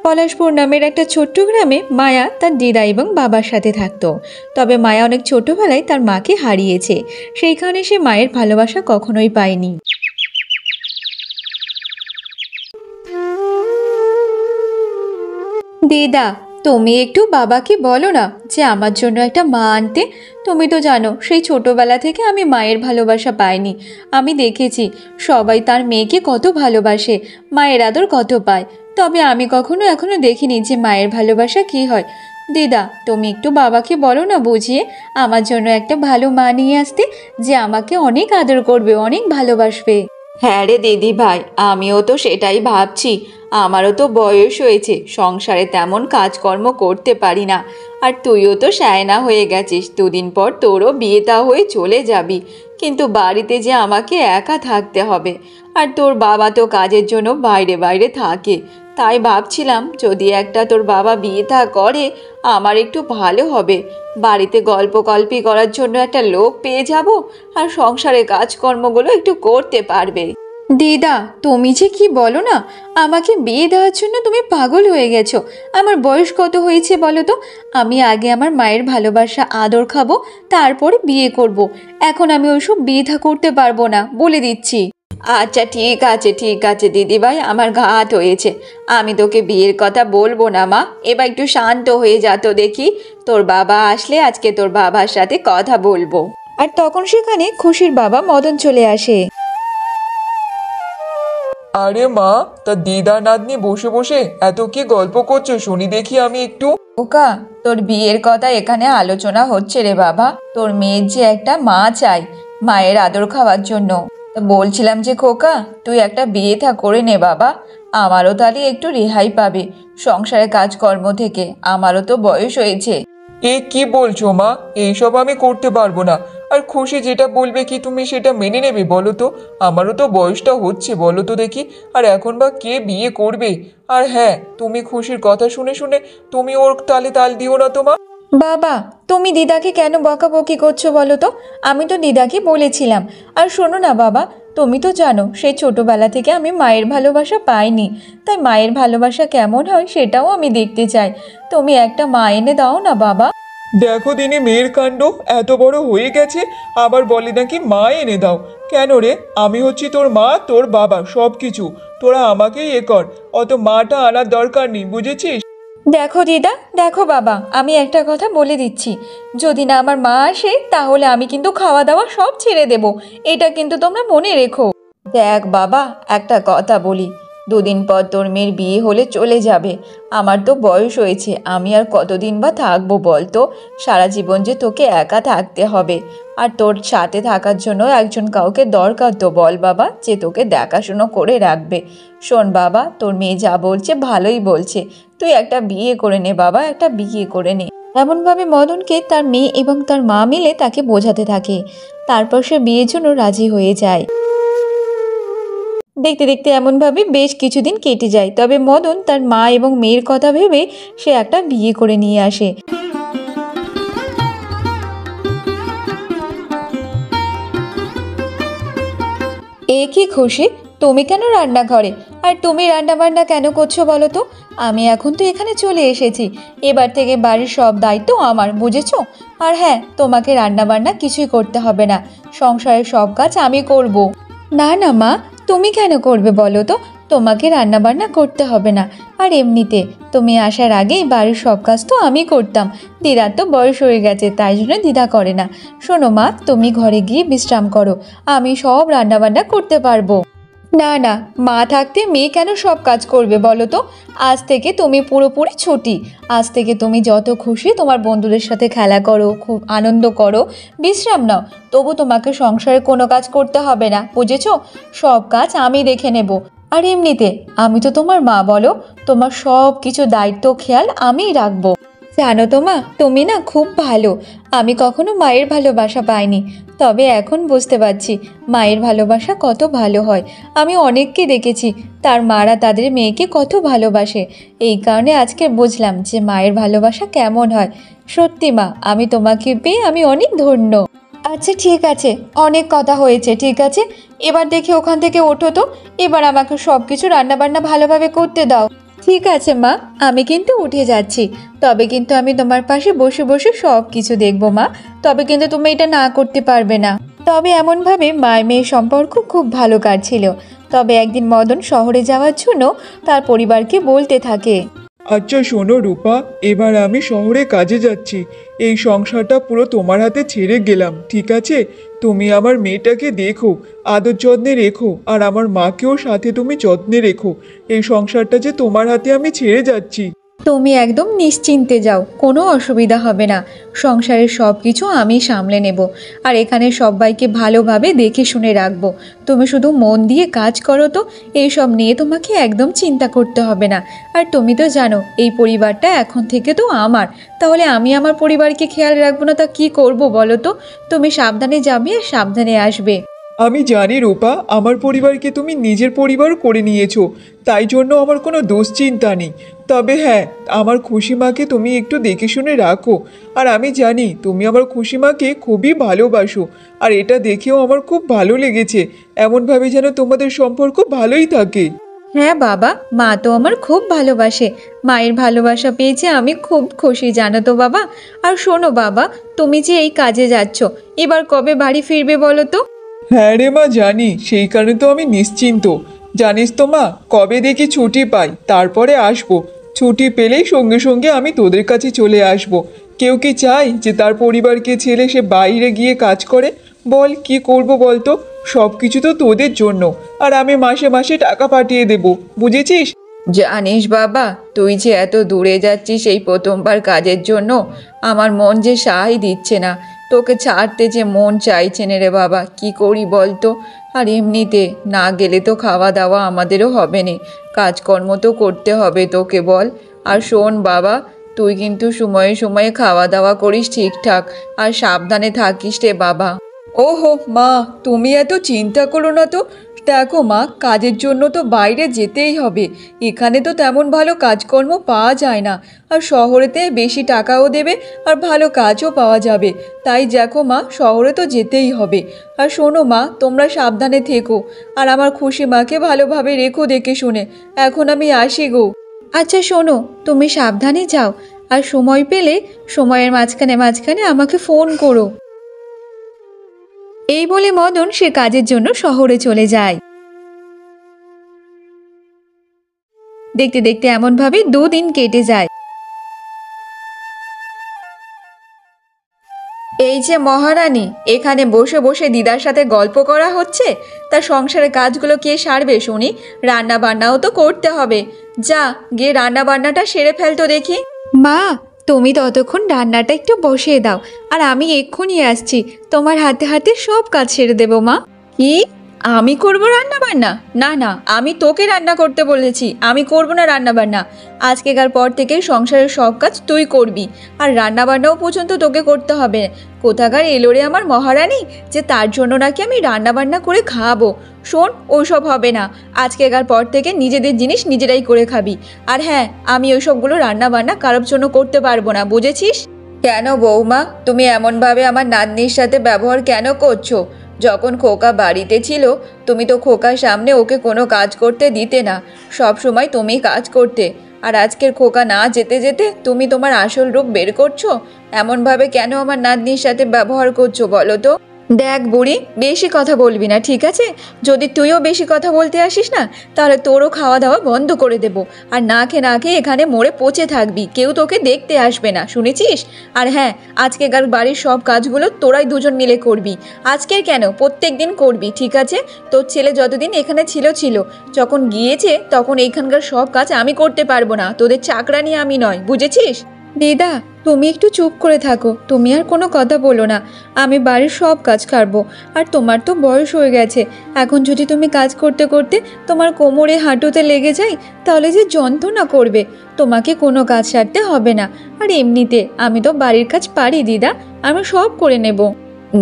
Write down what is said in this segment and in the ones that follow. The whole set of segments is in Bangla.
পলাশপুর নামের একটা ছোট্ট গ্রামে মায়া তার দিদা এবং বাবার সাথে থাকতো। তবে মায়া অনেক ছোটবেলায় তার মাকে হারিয়েছে, সেই কারণে সে মায়ের ভালোবাসা কখনোই পায়নি। দিদা, তুমি একটু বাবাকে বলো না যে আমার জন্য একটা মা আনতে। তুমি তো জানো সেই ছোটবেলা থেকে আমি মায়ের ভালোবাসা পাইনি। আমি দেখেছি সবাই তার মেয়েকে কত ভালোবাসে, মায়ের আদর কত পায়, তবে আমি কখনো এখনো দেখিনি যে মায়ের ভালোবাসা কি হয়। দিদা, তুমি একটু বাবাকে বলো না বুঝিয়ে আমার জন্য একটা ভালো মা নিয়ে আসতে, যে আমাকে অনেক আদর করবে, অনেক ভালোবাসবে। হ্যাঁ রে দিদি ভাই, আমিও তো সেটাই ভাবছি। আমারও তো বয়স হয়েছে, সংসারে তেমন কাজকর্ম করতে পারি না। আর তুইও তো শায়না হয়ে গেছিস, দুদিন পর তোরও বিয়েটা হয়ে চলে যাবি। কিন্তু বাড়িতে যে আমাকে একা থাকতে হবে, আর তোর বাবা তো কাজের জন্য বাইরে বাইরে থাকে। তাই ভাবছিলাম যদি একটা তোর বাবা বিয়েটা করে আমার একটু ভালো হবে। বাড়িতে গল্পকল্পি করার জন্য একটা লোক পেয়ে যাব, আর সংসারে কাজকর্মগুলো একটু করতে পারবে। দিদা, তুমি যে কি বলো না, আমাকে বিয়ে দেওয়ার জন্য তুমি পাগল হয়ে গেছো। আমার বয়স কত হয়েছে বলো তো? আমি আগে আমার মায়ের ভালোবাসা আদর খাবো, তারপরে বিয়ে করব। এখন আমি ওইসব বিয়ে করতে পারবো না, বলে দিচ্ছি। আচ্ছা ঠিক আছে দিদিভাই, আমার ঘাত হয়েছে। আমি তোকে বিয়ের কথা বলবো না মা, এবার একটু শান্ত হয়ে যা তো দেখি। তোর বাবা আসলে আজকে তোর বাবার সাথে কথা বলবো। আর তখন সেখানে খুশির বাবা মদন চলে আসে। আরে মা, তা দিদা নাতনি বসে বসে এত কি গল্প করছো শুনি দেখি আমি একটু। ওকা, তোর বিয়ের কথা এখানে আলোচনা হচ্ছে রে বাবা। তোর মেয়ের যে একটা মা চাই, মায়ের আদর খাওয়ার জন্য। বলছিলাম যে খোকা, তুই একটা বিয়ে করে নে বাবা, আমারও তাহলে একটু রেহাই পাবে সংসারের কাজকর্ম থেকে। আমারও তো বয়স হয়েছে। এ কি বলছো মা? এইসব আমি করতে পারবো না। আর খুশি যেটা বলবে কি তুমি সেটা মেনে নেবে বলো তো? আমারও তো বয়সটা হচ্ছে, বলো তো দেখি। আর এখন বা কে বিয়ে করবে? আর হ্যাঁ, তুমি খুশির কথা শুনে শুনে তুমি ওর তালে তাল দিও না তো মা। বাবা, তুমি দিদাকে কেন বকাবকি করছো বলো তো? আমি তো দিদাকে বলেছিলাম। আর শোনো না বাবা, তুমি তো জানো সেই ছোটবেলা থেকে আমি মায়ের ভালোবাসা পাইনি, তাই মায়ের ভালোবাসা কেমন হয় সেটাও আমি দেখতে চাই। তুমি একটা মা এনে দাও না বাবা। দেখো দিনে মেয়ের কাণ্ড, এত বড় হয়ে গেছে আবার বলে নাকি মা এনে দাও। কেন রে? আমি হচ্ছি তোর মা, তোর বাবা, সব কিছু। তোরা আমাকেই কর, অত মাটা আনার দরকার নেই, বুঝেছিস? দেখো দিদা, দেখো বাবা, আমি একটা কথা বলে দিচ্ছি, যদি না আমার মা আসে তাহলে আমি কিন্তু খাওয়া দাওয়া সব ছেড়ে দেব। এটা কিন্তু তোমরা মনে রেখো। দেখ বাবা, একটা কথা বলি, দুদিন পর তোর মেয়ের বিয়ে হলে চলে যাবে। আমার তো বয়স হয়েছে, আমি আর কতদিন বা থাকবো বলতো? সারা জীবন যে তোকে একা থাকতে হবে, আর তোর সাথে থাকার জন্য একজন কাউকে দরকার তো বল বাবা, যে তোকে দেখাশুনো করে রাখবে। শোন বাবা, তোর মেয়ে যা বলছে ভালোই বলছে, তুই একটা বিয়ে করে নে বাবা, একটা বিয়ে করে নে। এমনভাবে মদনকে তার মেয়ে এবং তার মা মিলে তাকে বোঝাতে থাকে। তারপর সে বিয়ের জন্য রাজি হয়ে যায়। দেখতে দেখতে এমনভাবে বেশ কিছুদিন কেটে যায়। তবে মদন তার মা এবং মেয়ের কথা ভেবে সে একটা বিয়ে করে নিয়ে আসে। এ কি খুশি, তুমি কেন রান্নাঘরে? আর তুমি রান্না বান্না কেন করছো বলো তো? আমি এখন তো এখানে চলে এসেছি, এবার থেকে বাড়ির সব দায়িত্ব আমার, বুঝেছো? আর হ্যাঁ, তোমাকে রান্না বান্না কিছুই করতে হবে না, সংসারের সব কাজ আমি করব। না না মা, তুমি কেন করবে বলো তো? তোমাকে রান্না বান্না করতে হবে না। আর এমনিতে তুমি আসার আগেই বাড়ির সব কাজ তো আমি করতাম। দিদার তো বয়স হয়ে গেছে, তাই জন্য দিদা করে না। শোনো মা, তুমি ঘরে গিয়ে বিশ্রাম করো, আমি সব রান্না বান্না করতে পারবো। না না, মা থাকতে মেয়ে কেন সব কাজ করবে বলো তো? আজ থেকে তুমি পুরোপুরি ছুটি। আজ থেকে তুমি যত খুশি তোমার বন্ধুদের সাথে খেলা করো, খুব আনন্দ করো, বিশ্রাম নাও। তবু তোমাকে সংসারে কোনো কাজ করতে হবে না, বুঝেছো? সব কাজ আমি দেখে নেব। আর এমনিতে আমি তো তোমার মা বলো, তোমার সব কিছু দায়িত্ব খেয়াল আমিই রাখবো। জানো তো মা, তুমি না খুব ভালো। আমি কখনো মায়ের ভালোবাসা পাইনি, তবে এখন বুঝতে পারছি মায়ের ভালোবাসা কত ভালো হয়। আমি অনেককে দেখেছি তার মারা তাদের মেয়েকে কত ভালোবাসে, এই কারণে আজকে বুঝলাম যে মায়ের ভালোবাসা কেমন হয়। সত্যি মা, আমি তোমাকে পেয়ে আমি অনেক ধন্য। আচ্ছা ঠিক আছে, অনেক কথা হয়েছে, ঠিক আছে, এবার দেখি ওখান থেকে ওঠো তো। এবার আমাকে সব কিছু রান্নাবান্না ভালোভাবে করতে দাও। ঠিক আছে মা, আমি কিন্তু উঠে যাচ্ছি। তবে কিন্তু আমি তোমার পাশে বসে বসে সব কিছু দেখবো মা। তবে কিন্তু তুমি এটা না করতে পারবে না। তবে এমনভাবে মায়ের মেয়ের সম্পর্ক খুব ভালো কাটছিল। তবে একদিন মদন শহরে যাওয়ার জন্য তার পরিবারকে বলতে থাকে। আচ্ছা শোনো রূপা, এবার আমি শহরে কাজে যাচ্ছি। এই সংসারটা পুরো তোমার হাতে ছেড়ে গেলাম, ঠিক আছে? তুমি আমার মেয়েটাকে দেখো, আদর যত্নে রেখো, আর আমার মাকেও সাথে তুমি যত্নে রেখো। এই সংসারটা যে তোমার হাতে আমি ছেড়ে যাচ্ছি। তুমি একদম নিশ্চিন্তে যাও, কোনো অসুবিধা হবে না। সংসারের সব কিছু আমি সামলে নেব। আর এখানে সবাইকে ভালোভাবে দেখে শুনে রাখবো। তুমি শুধু মন দিয়ে কাজ করো তো, এইসব নিয়ে তোমাকে একদম চিন্তা করতে হবে না। আর তুমি তো জানো এই পরিবারটা এখন থেকে তো আমার, তাহলে আমি আমার পরিবারকে খেয়াল রাখবো না তা কী করবো বলো তো? তুমি সাবধানে যাবে আর সাবধানে আসবে। আমি জানি রূপা, আমার পরিবারকে তুমি নিজের পরিবার করে নিয়েছো, তাই জন্য আমার কোনো দুশ্চিন্তা নেই। তবে হ্যাঁ, আমার খুশি মাকে তুমি একটু দেখে শুনে রাখো। আর আমি জানি তুমি আমার খুশি মাকে খুবই ভালোবাসো, আর এটা দেখেও আমার খুব ভালো লেগেছে। এমনভাবে যেন তোমাদের সম্পর্ক ভালোই থাকে। হ্যাঁ বাবা, মা তো আমার খুব ভালোবাসে। মায়ের ভালোবাসা পেয়েছে আমি খুব খুশি, জানো তো বাবা। আর শোনো বাবা, তুমি যে এই কাজে যাচ্ছ, এবার কবে বাড়ি ফিরবে বলো তো? হ্যাঁ রে মা, জানি, সেই কারণে তো আমি নিশ্চিন্ত। জানিস তো মা, কবে দেখি ছুটি পাই তারপরে আসবো। ছুটি পেলেই সঙ্গে সঙ্গে আমি তোদের কাছে চলে আসবো। কেউ কি চায় যে তার পরিবারকে ছেড়ে সে বাইরে গিয়ে কাজ করে? বল, কি করব বলতো? সব কিছু তো তোদের জন্য, আর আমি মাসে মাসে টাকা পাঠিয়ে দেবো, বুঝেছিস? জানিস বাবা, তুই যে এত দূরে যাচ্ছিস এই প্রথমবার কাজের জন্য, আমার মন যে সায় দিচ্ছে না। তোকে ছাড়তে যে মন চাইছে না রে বাবা, কি করি বলতো? আর এমনিতে না গেলে তো খাওয়া দাওয়া আমাদেরও হবে না, কাজকর্ম তো করতে হবে তোকে, বল। আর শোন বাবা, তুই কিন্তু সময়ে সময়ে খাওয়া দাওয়া করিস ঠিকঠাক, আর সাবধানে থাকিস রে বাবা। ওহো মা, তুমি এত চিন্তা করো না তো। দেখো মা, কাজের জন্য তো বাইরে যেতেই হবে। এখানে তো তেমন ভালো কাজকর্ম পাওয়া যায় না, আর শহরেতে বেশি টাকাও দেবে আর ভালো কাজও পাওয়া যাবে। তাই দেখো মা, শহরে তো যেতেই হবে। আর শোনো মা, তোমরা সাবধানে থেকো, আর আমার খুশি মাকে ভালোভাবে রেখো দেখে শুনে। এখন আমি আসি গো। আচ্ছা শোনো, তুমি সাবধানে যাও, আর সময় পেলে সময়ের মাঝখানে মাঝখানে আমাকে ফোন করো। এই বলে মদন সে কাজের জন্য শহরে চলে যায়। দেখতে দেখতে এমনভাবে 2 দিন কেটে যায়। এই যে মহারানী, এখানে বসে বসে দিদার সাথে গল্প করা হচ্ছে, তার সংসারের কাজগুলো কে সারবে শুনি? রান্না বান্নাও তো করতে হবে। যা গিয়ে রান্না বান্নাটা সেরে ফেলতো দেখি। মা, তুমি ততক্ষণ রান্নাটা একটু বসিয়ে দাও, আর আমি এক্ষুনি আসছি। তোমার হাতে হাতে সব কাজ সেরে দেবো মা। কি? আমি করব রান্না বান্না? না না, আমি তোকে রান্না করতে বলেছি, আমি করব না রান্না বান্না। আজকেকার পর থেকে সংসারের সব কাজ তুই করবি, আর রান্না বান্নাও পর্যন্ত তোকে করতে হবে। কোথাকার এলো রে আমার মহারানী, যে তার জন্য নাকি আমি রান্না বান্না করে খাওয়াবো? শোন, ওইসব হবে না। আজকেকার পর থেকে নিজেদের জিনিস নিজেরাই করে খাবি। আর হ্যাঁ, আমি ওইসবগুলো রান্না বান্না কারোর জন্য করতে পারবো না, বুঝেছিস? কেন বৌমা, তুমি এমনভাবে আমার নাতনির সাথে ব্যবহার কেন করছো? যখন খোকা বাড়িতে ছিল, তুমি তো খোকার সামনে ওকে কোনো কাজ করতে দিতে না, সব সময় তুমি কাজ করতে। আর আজকের খোকা না যেতে যেতে তুমি তোমার আসল রূপ বের করছো। এমনভাবে কেন আমার নাতনির সাথে ব্যবহার করছো বলো তো? দেখ বুড়ি, বেশি কথা বলবি না, ঠিক আছে? যদি তুইও বেশি কথা বলতে আসিস না, তাহলে তোরও খাওয়া দাওয়া বন্ধ করে দেবো। আর না খেয়ে এখানে মরে পচে থাকবি, কেউ তোকে দেখতে আসবে না, শুনেছিস? আর হ্যাঁ, আজকেকার বাড়ির সব কাজগুলো তোরাই দুজন মিলে করবি। আজকের কেন, প্রত্যেক দিন করবি, ঠিক আছে? তোর ছেলে যতদিন এখানে ছিল, যখন গিয়েছে তখন এইখানকার সব কাজ আমি করতে পারবো না, তোদের চাকরানি আমি নয়, বুঝেছিস? দিদা, তুমি একটু চুপ করে থাকো, তুমি আর কোনো কথা বলো না। আমি বাড়ির সব কাজ করবো। আর তোমার তো বয়স হয়ে গেছে, এখন যদি তুমি কাজ করতে করতে তোমার কোমরে হাঁটুতে লেগে যায়, তাহলে যে যন্ত্রণা করবে। তোমাকে কোনো কাজ সারতে হবে না। আর এমনিতে আমি তো বাড়ির কাজ পারি দিদা, আমি সব করে নেব।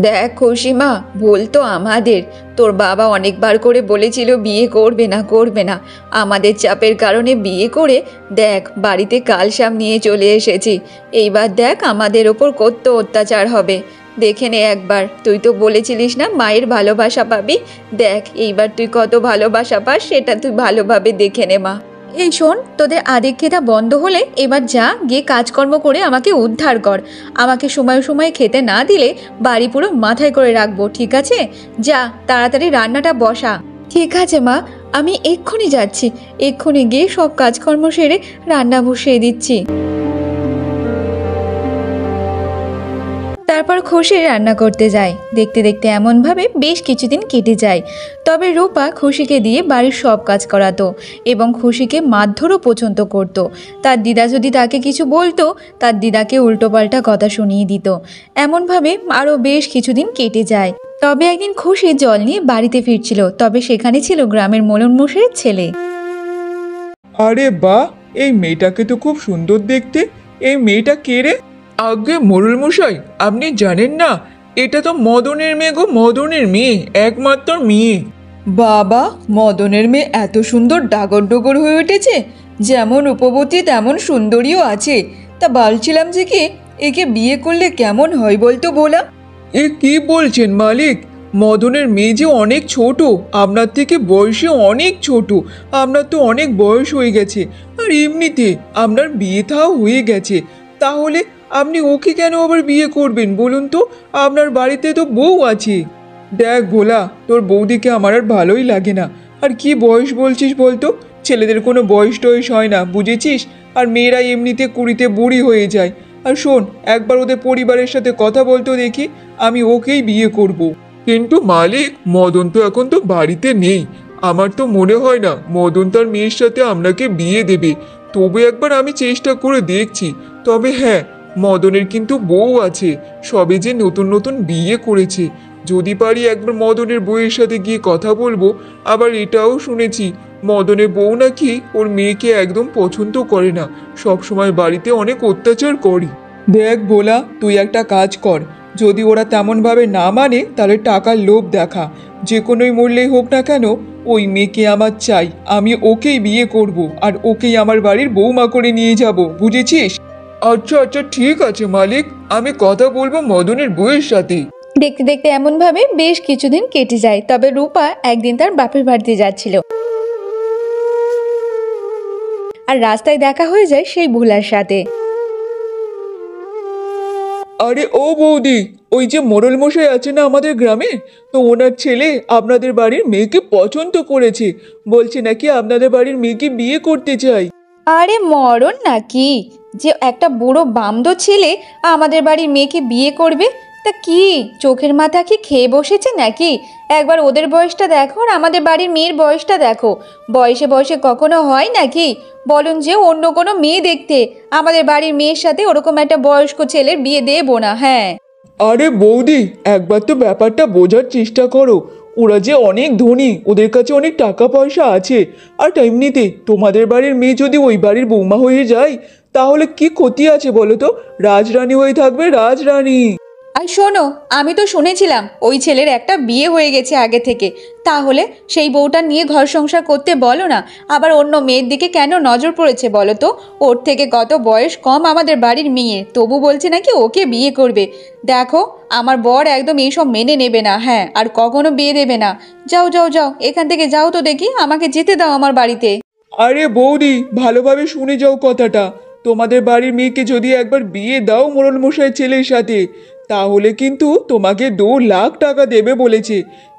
দেখ খুশিমা, ভুল তো আমাদের। তোর বাবা অনেকবার করে বলেছিল বিয়ে করবে না। আমাদের চাপের কারণে বিয়ে করে দেখ বাড়িতে কালসাম নিয়ে চলে এসেছি। এইবার দেখ আমাদের ওপর কত অত্যাচার হবে। দেখে নে একবার, তুই তো বলেছিলিস না মায়ের ভালোবাসা পাবি। দেখ এইবার তুই কত ভালোবাসা পাস, সেটা তুই ভালোভাবে দেখে নে মা। এই শোন, তোদের আদিক্ষেতা বন্ধ হলে এবার যা গিয়ে কাজকর্ম করে আমাকে উদ্ধার কর। আমাকে সময়ে সময়ে খেতে না দিলে বাড়ি পুরো মাথায় করে রাখবো, ঠিক আছে? যা তাড়াতাড়ি রান্নাটা বসা। ঠিক আছে মা, আমি এক্ষুনি যাচ্ছি, এক্ষুনি গিয়ে সব কাজকর্ম সেরে রান্না বসিয়ে দিচ্ছি। তারপর খুশি রান্না করতে যায়। দেখতে দেখতে এমনভাবে বেশ কিছুদিন কেটে যায়। তবে রূপা খুশিকে দিয়ে বাড়ির সব কাজ করাতো এবং খুশিকে মারধরও পছন্দ করত। তার দিদা যদি তাকে কিছু বলতো, তার দিদাকে উল্টোপাল্টা কথা শুনিয়ে দিত। এমনভাবে আরও বেশ কিছুদিন কেটে যায়। তবে একদিন খুশি জল নিয়ে বাড়িতে ফিরছিল, তবে সেখানে ছিল গ্রামের মলন মশাইয়ের ছেলে। আরে বাহ, এই মেয়েটাকে তো খুব সুন্দর দেখতে। এই মেয়েটা কে রে? আগে মোড়ল মশাই, আপনি জানেন না, এটা তো মদনের মেয়ে গো, মদনের মেয়ে, একমাত্র মেয়ে। বাবা, মদনের মেয়ে এত সুন্দর ডাগর ডগর হয়ে উঠেছে, যেমন রূপবতী তেমন সুন্দরীও আছে। তা বলছিলাম যে কি, একে বিয়ে করলে কেমন হয় বলতো বলা? এ কি বলছেন মালিক? মদনের মেয়ে যে অনেক ছোট, আপনার থেকে বয়সে অনেক ছোট। আপনার তো অনেক বয়স হয়ে গেছে, আর এমনিতে আপনার বিয়ে থাও হয়ে গেছে। তাহলে আপনি ওকে কেন আবার বিয়ে করবেন বলুন তো? আপনার বাড়িতে তো বউ আছে। দেখ ভোলা, তোর বৌদিকে আমার আর ভালোই লাগে না। আর কি বয়স বলছিস বলতো? ছেলেদের কোনো বয়স টয়স হয় না, বুঝেছিস? আর মেয়েরা এমনিতে কুড়িতে বুড়ি হয়ে যায়। আর শোন, একবার ওদের পরিবারের সাথে কথা বলতো দেখি, আমি ওকেই বিয়ে করব। কিন্তু মালিক, মদন তো এখন তো বাড়িতে নেই। আমার তো মনে হয় না মদন তার মেয়ের সাথে আপনাকে বিয়ে দেবে। তবে একবার আমি চেষ্টা করে দেখছি। তবে হ্যাঁ, মদনের কিন্তু বউ আছে, সবে যে নতুন নতুন বিয়ে করেছে। যদি পারি একবার মদনের বউয়ের সাথে গিয়ে কথা বলবো। আবার এটাও শুনেছি মদনের বউ নাকি ওর মেয়েকে একদম পছন্দ করে না, সব সময় বাড়িতে অনেক অত্যাচার করে। দেখ ভোলা, তুই একটা কাজ কর, যদি ওরা তেমনভাবে না মানে তাহলে টাকার লোভ দেখা। যে কোনোই মূল্যেই হোক না কেন, ওই মেয়েকে আমার চাই। আমি ওকেই বিয়ে করব, আর ওকেই আমার বাড়ির বৌমা করে নিয়ে যাব, বুঝেছিস? আচ্ছা আচ্ছা, ঠিক আছে মালিক, আমি কথা বলবো মদনের বউয়ের সাথে। দেখতে দেখতে এমনভাবে বেশ কিছুদিন কেটে যায়। তবে রূপা একদিন তার বাপের বাড়িতে যাচ্ছিল, আর রাস্তায় দেখা হয়ে যায় সেই ভোলার সাথে। আরে ও বৌদি, ওই যে মোড়ল মশাই আছে না আমাদের গ্রামে, তো ওনার ছেলে আপনাদের বাড়ির মেয়েকে পছন্দ করেছে, বলছে নাকি আপনাদের বাড়ির মেয়েকে বিয়ে করতে চাই। আরে মরণ নাকি, যে একটা বুড়ো বামদো ছেলে আমাদের বাড়ির মেয়েকে বিয়ে করবে? তা কি চোখের মাথা কি খেয়ে বসেছে নাকি? একবার ওদের বয়সটা দেখো আর আমাদের বাড়ির মেয়ের বয়সটা দেখো। বয়সে বয়সে কখনো হয় নাকি? বলুন যে অন্য কোনো মেয়ে দেখতে, আমাদের বাড়ির মেয়ের সাথে ওরকম একটা বয়স্ক ছেলের বিয়ে দেবো না। হ্যাঁ, আরে বৌদি, একবার তো ব্যাপারটা বোঝার চেষ্টা করো। ওরা যে অনেক ধনী, ওদের কাছে অনেক টাকা পয়সা আছে। আর এমনিতে তোমাদের বাড়ির মেয়ে যদি ওই বাড়ির বৌমা হয়ে যায়, তাহলে কি ক্ষতি আছে বলো তো? রাজরানী হয়ে থাকবে, রাজরানী। আর শোনো, আমি তো শুনেছিলাম ওই ছেলের একটা বিয়ে হয়ে গেছে আগে থেকে। তাহলে সেই বউটা নিয়ে ঘর সংসার করতে বলো না। আবার অন্য মেয়ের দিকে কেন নজর পড়েছে বলো তো? ওর থেকে কত বয়স কম আমাদের বাড়ির মেয়ে, তবু বলছে নাকি ওকে বিয়ে করবে। দেখো, আমার বর একদম এইসব মেনে নেবে না। হ্যাঁ, আর কখনো বিয়ে দেবে না। যাও যাও যাও, এখান থেকে যাও তো দেখি, আমাকে যেতে দাও আমার বাড়িতে। আরে বৌদি, ভালোভাবে শুনে যাও কথাটা। তোমাদের বাড়ির মেয়েকে যদি একবার বিয়ে দাও মোড়ল মশাই ছেলের সাথে, তাহলে কিন্তু তোমাকে 2 লাখ টাকা দেবে বলেছে।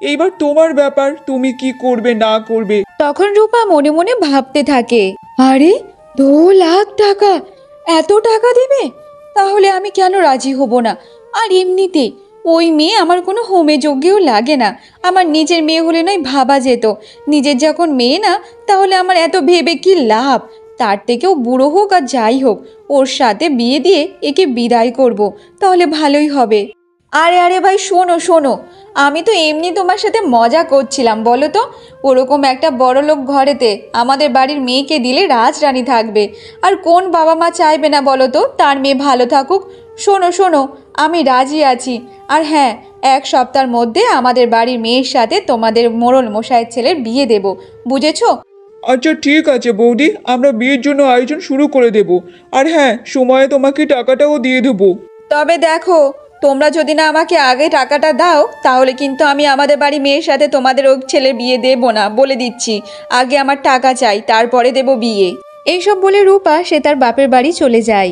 এইবার তোমার ব্যাপার, তুমি কি করবে না করবে। তখন রূপা মনে মনে ভাবতে থাকে, আরে 2 লাখ টাকা, এত টাকা দেবে? তাহলে আমি কেন রাজি হব না? আর এমনিতে ওই মেয়ে আমার কোনো হোমে যজ্ঞেও লাগে না। আমার নিজের মেয়ে হলে নয় ভাবা যেত, নিজের যখন মেয়ে না, তাহলে আমার এত ভেবে কি লাভ? তার থেকেও বুড়ো হোক আর যাই হোক, ওর সাথে বিয়ে দিয়ে একে বিদায় করব, তাহলে ভালোই হবে। আরে আরে ভাই, শোনো শোনো, আমি তো এমনি তোমার সাথে মজা করছিলাম, বলো তো? ওরকম একটা বড়লোক ঘরেতে আমাদের বাড়ির মেয়েকে দিলে রাজরানী থাকবে। আর কোন বাবা মা চাইবে না বলো তো তার মেয়ে ভালো থাকুক? শোনো শোনো, আমি রাজি আছি। আর হ্যাঁ, 1 সপ্তাহের মধ্যে আমাদের বাড়ির মেয়ের সাথে তোমাদের মোড়ল মশাইয়ের ছেলের বিয়ে দেব, বুঝেছো? আচ্ছা ঠিক আছে বৌদি, আমরা বিয়ের জন্য আয়োজন শুরু করে দেব। আর হ্যাঁ, সময়ে তোমাকে টাকাটাও দিয়ে দেবো। তবে দেখো, তোমরা যদি না আমাকে আগে টাকাটা দাও তাহলে কিন্তু আমি আমাদের বাড়ি মেয়ের সাথে তোমাদের ওই ছেলের বিয়ে দেবো না, বলে দিচ্ছি। আগে আমার টাকা চাই, তারপরে দেবো বিয়ে। এইসব বলে রূপা সে তার বাপের বাড়ি চলে যায়।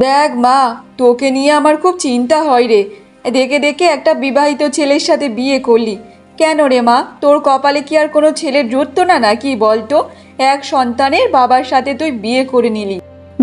দেখ মা, তোকে নিয়ে আমার খুব চিন্তা হয় রে। দেখে দেখে একটা বিবাহিত ছেলের সাথে বিয়ে করলি কেন রে মা? তোর কপালে কি আর কোনো ছেলের জুটতো না নাকি বলতো? এক সন্তানের বাবার সাথে তুই বিয়ে করে নিলি।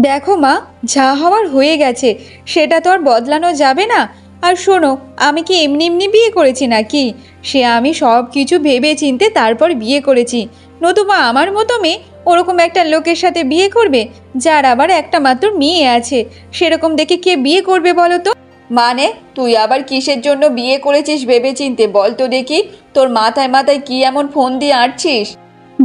দেখো মা, যা হওয়ার হয়ে গেছে, সেটা তো আর বদলানো যাবে না। আর শোনো, আমি কি এমনি এমনি বিয়ে করেছি নাকি? সে আমি সব কিছু ভেবে চিনতে তারপর বিয়ে করেছি। নতুবা আমার মতো মেয়ে ওরকম একটা লোকের সাথে বিয়ে করবে যার আবার একটা মাত্র মেয়ে আছে? সেরকম দেখে কে বিয়ে করবে বলো তো? মানে তুই আবার কিসের জন্য বিয়ে করেছিস ভেবে চিনতে বল তো দেখি। তোর মাথায় মাথায় কি এমন ফোন দিয়ে আঁটছিস?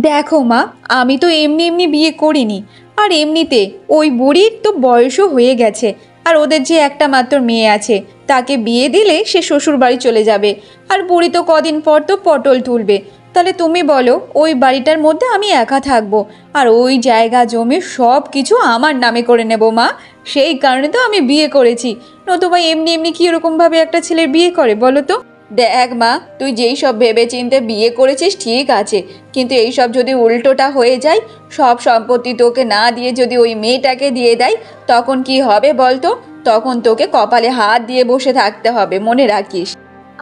দেখো মা, আমি তো এমনি এমনি বিয়ে করিনি। আর এমনিতে ওই বুড়ির তো বয়সও হয়ে গেছে, আর ওদের যে একটা মাত্র মেয়ে আছে তাকে বিয়ে দিলে সে শ্বশুর বাড়ি চলে যাবে। আর বুড়ি তো কদিন পর তো পটল তুলবে। তাহলে তুমি বলো, ওই বাড়িটার মধ্যে আমি একা থাকবো আর ওই জায়গা জমি সব কিছু আমার নামে করে নেব মা। সেই কারণে তো আমি বিয়ে করেছি। নতুবা এমনি এমনি কি এরকমভাবে একটা ছেলের বিয়ে করে বলো তো? দেখ মা, তুই যেই সব ভেবে চিন্তে বিয়ে করেছিস ঠিক আছে, কিন্তু এই সব যদি উল্টোটা হয়ে যায়, সব সম্পত্তি তোকে না দিয়ে যদি ওই মেয়েটাকে দিয়ে দেয়, তখন কি হবে বলতো? তখন তোকে কপালে হাত দিয়ে বসে থাকতে হবে, মনে রাখিস।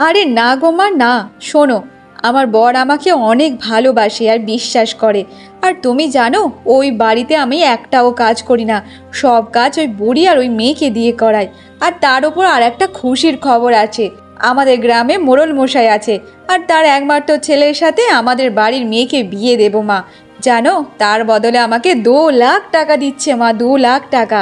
আরে না গো মা না, শোনো, আমার বর আমাকে অনেক ভালোবাসে আর বিশ্বাস করে। আর তুমি জানো, ওই বাড়িতে আমি একটাও কাজ করি না, সব কাজ ওই বুড়ি আর ওই মেয়েকে দিয়ে করাই। আর তার উপর আর একটা খুশির খবর আছে, আমাদের গ্রামে মোড়ল মশাই আছে, আর তার একমাত্র ছেলের সাথে আমাদের বাড়ির মেয়েকে বিয়ে দেবো মা। জানো, তার বদলে আমাকে 2 লাখ টাকা দিচ্ছে মা, 2 লাখ টাকা।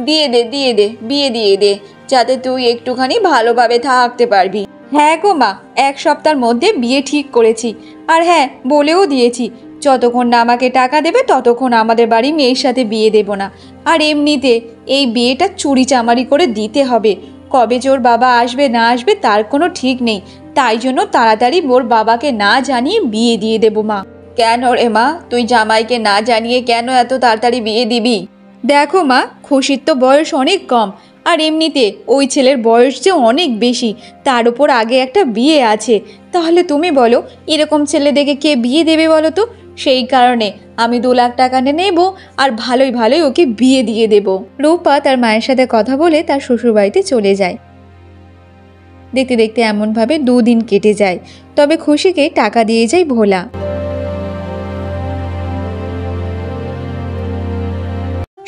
দিয়ে দে দিয়ে দে, বিয়ে দিয়ে দে, যাতে তুই একটুখানি ভালোভাবে থাকতে পারবি। হ্যাঁ গো মা, 1 সপ্তাহের মধ্যে বিয়ে ঠিক করেছি। আর হ্যাঁ, বলেও দিয়েছি, যতক্ষণ না আমাকে টাকা দেবে ততক্ষণ আমাদের বাড়ি মেয়ের সাথে বিয়ে দেব না। আর এমনিতে এই বিয়েটা চুরি চামারি করে দিতে হবে। কবে যে ওর বাবা আসবে না আসবে তার কোনো ঠিক নেই, তাই জন্য তাড়াতাড়ি ওর বাবাকে না জানিয়ে বিয়ে দিয়ে দেবো মা। কেন রে মা, তুই জামাইকে না জানিয়ে কেন এত তাড়াতাড়ি বিয়ে দিবি? দেখো মা, খুশির তো বয়স অনেক কম, আর এমনিতে ওই ছেলের বয়স যে অনেক বেশি, তার উপর আগে একটা বিয়ে আছে। তাহলে তুমি বলো, এরকম ছেলে দেখে কে বিয়ে দেবে বলো তো? সেই কারণে আমি 2 লাখ টাকা নেব আর ভালোই ভালোই ওকে বিয়ে দিয়ে দেব। রূপা তার মায়ের সাথে কথা বলে তার শ্বশুরবাড়িতে চলে যায়। দেখতে দেখতে এমনভাবে 2 দিন কেটে যায়। তবে খুশিকে টাকা দিয়ে যায় ভোলা।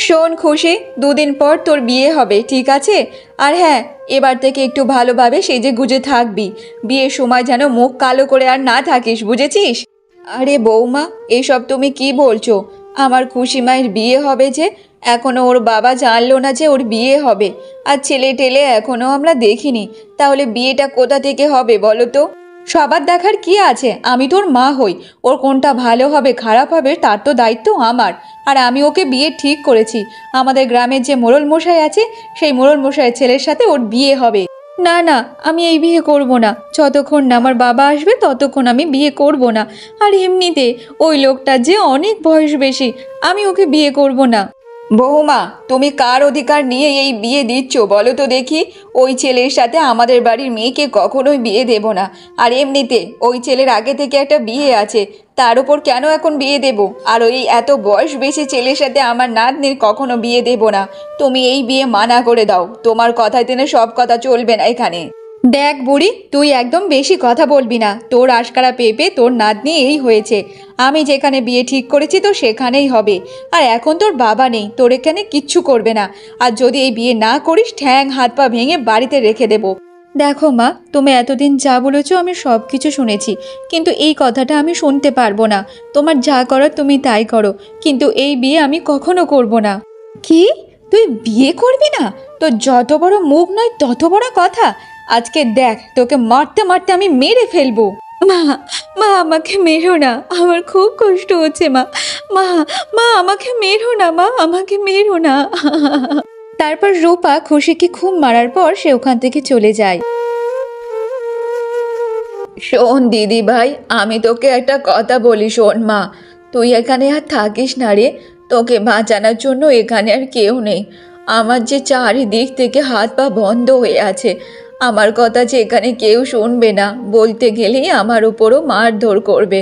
শোন খুশি, 2 দিন পর তোর বিয়ে হবে, ঠিক আছে? আর হ্যাঁ, এবার থেকে একটু ভালোভাবে সেজে গুজে থাকবি। বিয়ের সময় যেন মুখ কালো করে আর না থাকিস, বুঝেছিস? আরে বৌমা, এসব তুমি কি বলছো? আমার খুশি মায়ের বিয়ে হবে যে, এখনো ওর বাবা জানলো না যে ওর বিয়ে হবে। আর ছেলে টেলে এখনো আমরা দেখিনি, তাহলে বিয়েটা কোথা থেকে হবে বলো তো? সবার দেখার কি আছে? আমি তোর মা হই, ওর কোনটা ভালো হবে খারাপ হবে তার তো দায়িত্ব আমার। আর আমি ওকে বিয়ে ঠিক করেছি। আমাদের গ্রামের যে মোড়ল মশাই আছে, সেই মোড়ল মশাইয়ের ছেলের সাথে ওর বিয়ে হবে। না না, আমি এই বিয়ে করব না। যতক্ষণ না আমার বাবা আসবে ততক্ষণ আমি বিয়ে করব না। আর এমনিতে ওই লোকটার যে অনেক বয়স বেশি, আমি ওকে বিয়ে করব না। বৌমা, তুমি কার অধিকার নিয়ে এই বিয়ে দিচ্ছ বলো তো দেখি? ওই ছেলের সাথে আমাদের বাড়ির মেয়েকে কখনোই বিয়ে দেব না। আর এমনিতে ওই ছেলের আগে থেকে একটা বিয়ে আছে, তার উপর কেন এখন বিয়ে দেব? আর ওই এত বয়স বেশি ছেলের সাথে আমার নাতনির কখনো বিয়ে দেব না। তুমি এই বিয়ে মানা করে দাও, তোমার কথায় তেনে সব কথা চলবে না এখানে। দেখ বুড়ি, তুই একদম বেশি কথা বলবি না। তোর আশকারা পেয়ে তোর নাতনি এই হয়েছে। আমি যেখানে বিয়ে ঠিক করেছি তো সেখানেই হবে। আর এখন তোর বাবা নেই, তোর এখানে কিচ্ছু করবে না। আর যদি এই বিয়ে না করিস, ঠ্যাং হাত পা ভেঙে বাড়িতে রেখে দেব। দেখো মা, তুমি এতদিন যা বলেছো আমি সব কিছু শুনেছি, কিন্তু এই কথাটা আমি শুনতে পারবো না। তোমার যা করার তুমি তাই করো, কিন্তু এই বিয়ে আমি কখনো করব না। কি? তুই বিয়ে করবি না? তোর যত বড় মুখ নয় তত বড় কথা। আজকে দেখ, তোকে মারতে মারতে আমি মেরে ফেলবো। মা, মা আমাকে মেরো না, আমার খুব কষ্ট হচ্ছে মা। মা, মা আমাকে মেরো না, মা আমাকে মেরো না। তারপর রূপা খুশিকে খুব মারার পর সে ওখান থেকে চলে যায়। শোন দিদি ভাই, আমি তোকে একটা কথা বলি, শোন মা, তুই এখানে আর থাকিস না রে। তোকে বাঁচানোর জন্য এখানে আর কেউ নেই। আমার যে চারিদিক থেকে হাত পা বন্ধ হয়ে আছে, আমার কথা যে এখানে কেউ শুনবে না, বলতে গেলেই আমার উপরও মারধর করবে।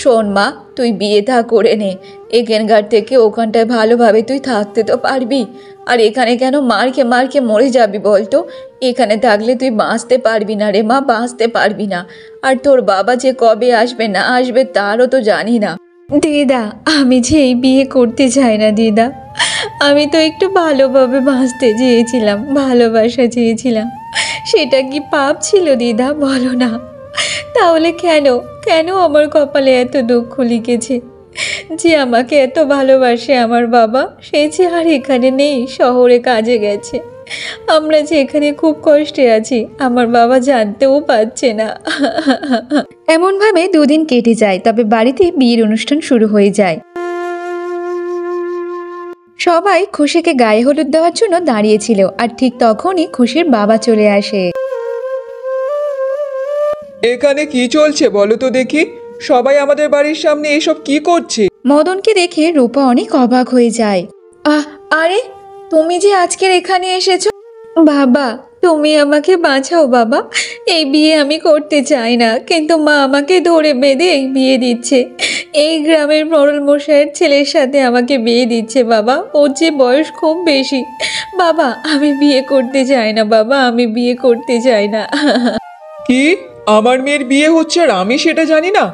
শোন মা, তুই বিয়ে থা করে নে, এখানকার থেকে ওখানটায় ভালোভাবে তুই থাকতে তো পারবি। আর এখানে কেন মারকে মরে যাবি বলতো? এখানে থাকলে তুই বাঁচতে পারবি না রে মা, বাঁচতে পারবি না। আর তোর বাবা যে কবে আসবে না আসবে তারও তো জানি না। দিদা, আমি যে এই বিয়ে করতে চাই না দিদা। আমি তো একটু ভালোভাবে বাঁচতে চেয়েছিলাম, ভালোবাসা চেয়েছিলাম। সেটা কি পাপ ছিল দিদা, বলো না? তাহলে কেন কেন আমার কপালে এত দুঃখ লিখেছে? যে আমাকে এত ভালোবাসে আমার বাবা, সে যে আর এখানে নেই, শহরে কাজে গেছে। আমরা যে এখানে খুব কষ্টে আছি, আমার বাবা জানতেও পারছে না। এমনভাবে 2 দিন কেটে যায়। তবে বাড়িতে বিয়ের অনুষ্ঠান শুরু হয়ে যায়। সবাই খুশিকে গায়ে হলুদ দেওয়ার জন্য দাঁড়িয়েছিল, আর ঠিক তখনই খুশির বাবা চলে আসে। এখানে কি চলছে বলো তো দেখি? সবাই আমাদের বাড়ির সামনে এসব কি করছে? মদনকে দেখে রূপা অনেক অবাক হয়ে যায়। আরে, তুমি যে আজকের এখানে এসেছো? বাবা, তুমি আমাকে বাঁচাও বাবা। এই বিয়ে আমি করতে চাই না, কিন্তু মা আমাকে ধরে বেঁধে এই বিয়ে দিচ্ছে। এই গ্রামের মোড়ল মশাইয়ের ছেলের সাথে আমাকে বিয়ে দিচ্ছে বাবা। ওর যে বয়স খুব বেশি। বাবা, আমি বিয়ে করতে চাই না বাবা, আমি বিয়ে করতে চাই না। কি? আমার মেয়ের বিয়ে হচ্ছে আর আমি সেটা জানি না?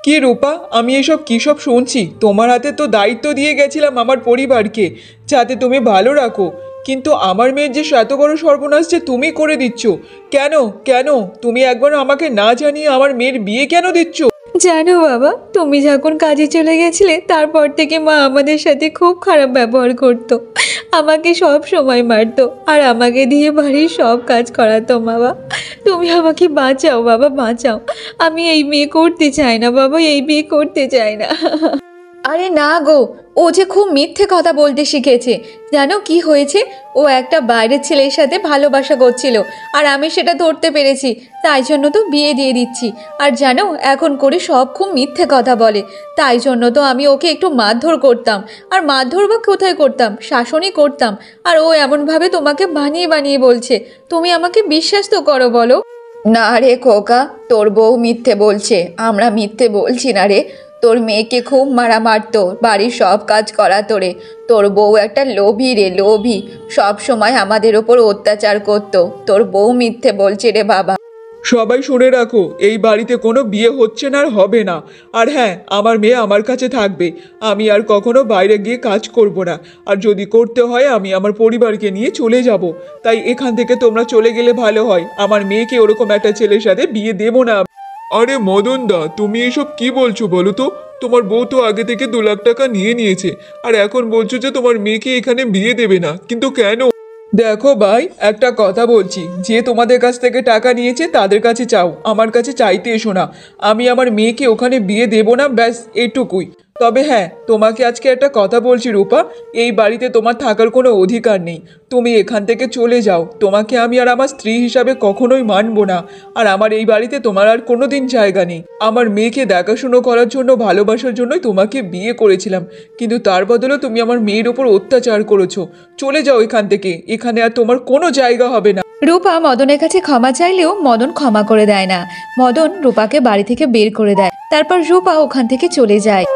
কি রূপা, আমি এসব কী সব শুনছি? তোমার হাতে তো দায়িত্ব দিয়ে গেছিলাম আমার পরিবারকে, যাতে তুমি ভালো রাখো। কিন্তু আমার মেয়ের যে এত বড় সর্বনাশ যে তুমি করে দিচ্ছ, কেন কেন? তুমি একবার আমাকে না জানিয়ে আমার মেয়ের বিয়ে কেন দিচ্ছ? জানো বাবা, তুমি যখন কাজে চলে গেছিলে তারপর থেকে মা আমাদের সাথে খুব খারাপ ব্যবহার করতো। আমাকে সব সময় মারতো, আর আমাকে দিয়ে বাড়ির সব কাজ করাতো। বাবা, তুমি আমাকে বাঁচাও বাবা, বাঁচাও। আমি এই বিয়ে করতে চাই না বাবা, এই বিয়ে করতে চাই না। আরে না গো, ও যে খুব মিথ্যে কথা বলতে শিখেছে। জানো কি হয়েছে? ও একটা বাইরের ছেলের সাথে ভালোবাসা করছিল, আর আমি সেটা ধরতে পেরেছি, তাই জন্য তো বিয়ে দিয়ে দিচ্ছি। আর জানো, এখন করে সব খুব মিথ্যে কথা বলে, তাই জন্য তো আমি ওকে একটু মারধর করতাম। আর মারধর বা কোথায় করতাম, শাসনই করতাম। আর ও এমনভাবে তোমাকে বানিয়ে বানিয়ে বলছে, তুমি আমাকে বিশ্বাস তো করো বলো? না রে খোকা, তোর বউ মিথ্যে বলছে, আমরা মিথ্যে বলছি না রে। তোর মেয়েকে খুব মারা মারতো, বাড়ির সব কাজ করাতো রে। তোর বউ একটা লোভী রে, লোভী। সব সময় আমাদের ওপর অত্যাচার করতো। তোর বউ মিথ্যে বলছে রে বাবা। সবাই শুনে রাখো, এই বাড়িতে কোনো বিয়ে হচ্ছে না আর হবে না। আর হ্যাঁ, আমার মেয়ে আমার কাছে থাকবে। আমি আর কখনো বাইরে গিয়ে কাজ করব না। আর যদি করতে হয় আমি আমার পরিবারকে নিয়ে চলে যাব। তাই এখান থেকে তোমরা চলে গেলে ভালো হয়। আমার মেয়েকে ওরকম একটা ছেলের সাথে বিয়ে দেবো না। আরে মদন দা, তুমি এসব কি বলছো বলো তো? তোমার বউ তো আগে থেকে 2 লাখ টাকা নিয়ে নিয়েছে, আর এখন বলছো যে তোমার মেয়েকে এখানে বিয়ে দেবে না, কিন্তু কেন? দেখো ভাই, একটা কথা বলছি, যে তোমাদের কাছ থেকে টাকা নিয়েছে তাদের কাছে চাও, আমার কাছে চাইতে এসো না। আমি আমার মেয়েকে ওখানে বিয়ে দেবো না, ব্যাস এইটুকুই। তবে হ্যাঁ, তোমাকে আজকে একটা কথা বলছি রূপা, এই বাড়িতে তোমার থাকার কোনো অধিকার নেই। তুমি এখান থেকে চলে যাও। তোমাকে আমি আর আমার স্ত্রী হিসাবে কখনোই মানবো না। আর আমার এই বাড়িতে তোমার আর কোনো দিন জায়গা নেই। আমার মেয়েকে দেখাশুনো করার জন্য, ভালোবাসার জন্যই তোমাকে বিয়ে করেছিলাম, কিন্তু তার বদলে তুমি আমার মেয়ের ওপর অত্যাচার করেছো। চলে যাও এখান থেকে, এখানে আর তোমার কোনো জায়গা হবে না। রূপা মদনের কাছে ক্ষমা চাইলেও মদন ক্ষমা করে দেয় না। মদন রূপাকে বাড়ি থেকে বের করে দেয়। তারপর রূপা ওখান থেকে চলে যায়।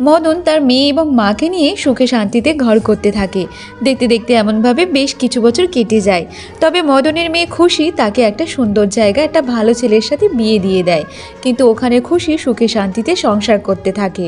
মদন তার মেয়ে এবং মাকে নিয়ে সুখে শান্তিতে ঘর করতে থাকে। দেখতে দেখতে এমনভাবে বেশ কিছু বছর কেটে যায়। তবে মদনের মেয়ে খুশি তাকে একটা সুন্দর জায়গা, একটা ভালো ছেলের সাথে বিয়ে দিয়ে দেয়। কিন্তু ওখানে খুশি সুখে শান্তিতে সংসার করতে থাকে।